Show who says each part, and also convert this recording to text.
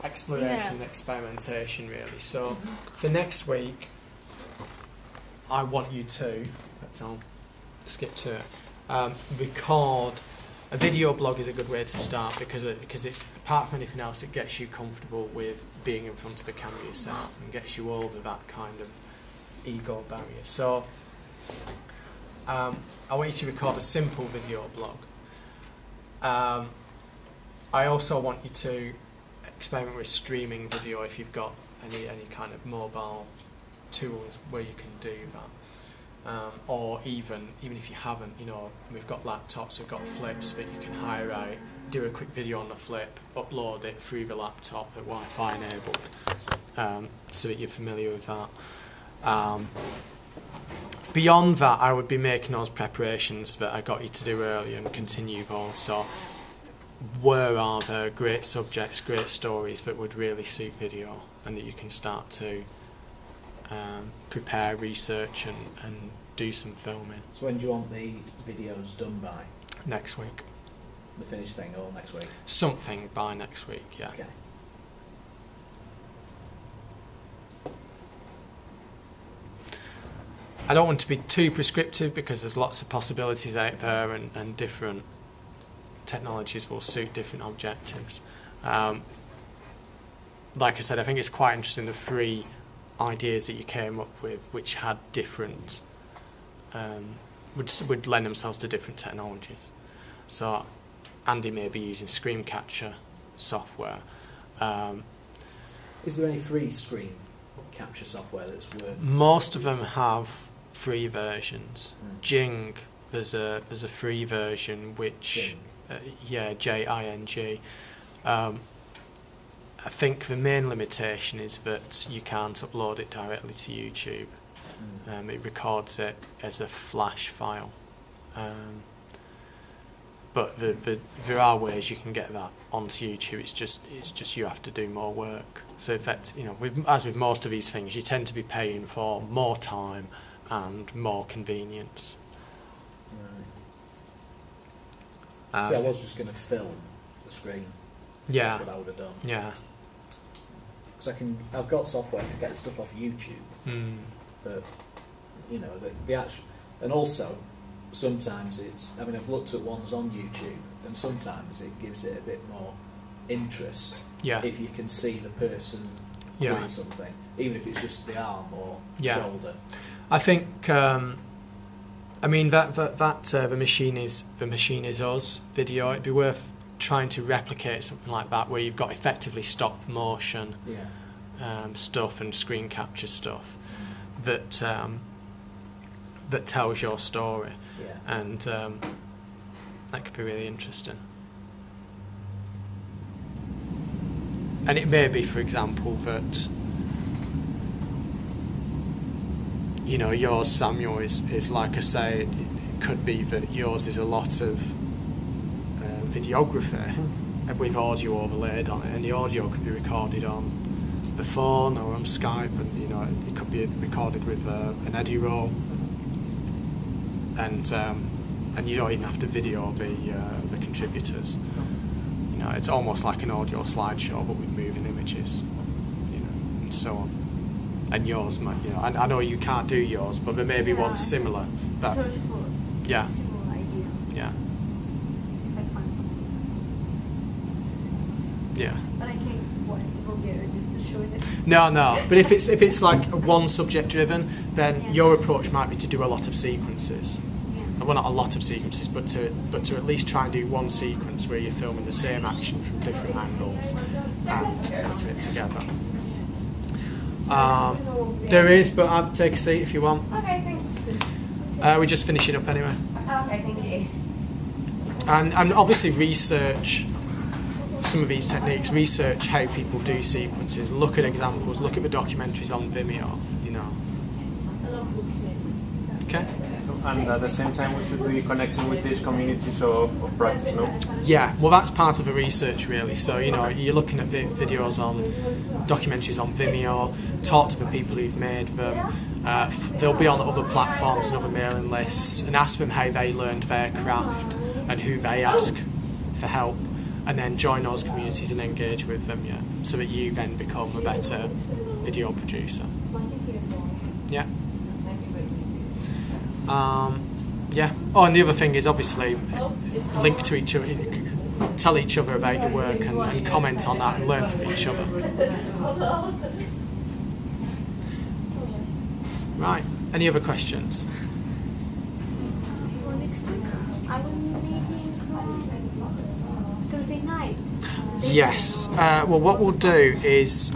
Speaker 1: exploration and experimentation really. So for next week I want you to, I'll skip to it, record. A video blog is a good way to start because it, apart from anything else, it gets you comfortable with being in front of the camera yourself and gets you over that kind of ego barrier. So I want you to record a simple video blog. I also want you to experiment with streaming video if you've got any kind of mobile tools where you can do that. Or even if you haven't, you know, we've got laptops, we've got flips that you can hire out, do a quick video on the flip, upload it through the laptop at Wi-Fi enabled, so that you're familiar with that. Beyond that, I would be making those preparations that I got you to do earlier and continue those. So where are the great subjects, great stories that would really suit video and that you can start to prepare, research and do some filming.
Speaker 2: So when do you want the videos done by?
Speaker 1: Next week.
Speaker 2: The finished thing all next week?
Speaker 1: Something by next week, yeah.
Speaker 2: Okay.
Speaker 1: I don't want to be too prescriptive because there's lots of possibilities out there and different technologies will suit different objectives. Like I said, I think it's quite interesting the three ideas that you came up with which had different would lend themselves to different technologies. So Andy may be using screen capture software.
Speaker 2: Is there any free screen capture software that's worth?
Speaker 1: Most of them have free versions. Jing, there's a free version which yeah, Jing. I think the main limitation is that you can't upload it directly to YouTube. It records it as a flash file. But there are ways you can get that onto YouTube. It's just you have to do more work. So in fact, you know, as with most of these things, you tend to be paying for more time and more convenience.
Speaker 2: Right. See, I was just going to film the screen.
Speaker 1: Yeah.
Speaker 2: That's what I would have done.
Speaker 1: Yeah.
Speaker 2: Because I've got software to get stuff off YouTube. But you know, the actual, and also sometimes it's. I mean, I've looked at ones on YouTube, and sometimes it gives it a bit more interest.
Speaker 1: Yeah.
Speaker 2: If you can see the person doing something, even if it's just the arm or shoulder.
Speaker 1: I think. I mean that the machine is us video. It'd be worth trying to replicate something like that where you've got effectively stop motion stuff and screen capture stuff that tells your story, and that could be really interesting. And it may be, for example, that you know yours, Samuel, is like I say, it could be that yours is a lot of videography with audio overlaid on it, and the audio could be recorded on the phone or on Skype, and you know it could be recorded with an Eddie roll, and you don't even have to video the contributors. You know, it's almost like an audio slideshow but with moving images, you know, and so on. And yours might, you know, I know you can't do yours, but there may be one similar. But yeah. Yeah. Yeah.
Speaker 3: But I can't go to Bulgaria just to show that.
Speaker 1: No. But if it's like one subject driven, then your approach might be to do a lot of sequences. Well, not a lot of sequences, but to at least try and do one sequence where you're filming the same action from different angles and put it together. There is, but I'll take a seat if you want.
Speaker 3: Okay, thanks.
Speaker 1: We're just finishing up anyway.
Speaker 3: Okay, thank you.
Speaker 1: And obviously research some of these techniques, research how people do sequences, look at examples, look at the documentaries on Vimeo, you know. Okay?
Speaker 4: And at the same time we should be connecting with these communities of practice, no?
Speaker 1: Yeah, well that's part of the research really, so you know, you're looking at videos on, documentaries on Vimeo, talk to the people who've made them, they'll be on other platforms and other mailing lists, and ask them how they learned their craft and who they ask for help. and then join those communities and engage with them, yeah, so that you then become a better video producer. Yeah. Yeah. Oh, and the other thing is obviously link to each other, tell each other about your work and comment on that and learn from each other. Right. Any other questions?
Speaker 3: Are we meeting Thursday night?
Speaker 1: Yes. Well, what we'll do is.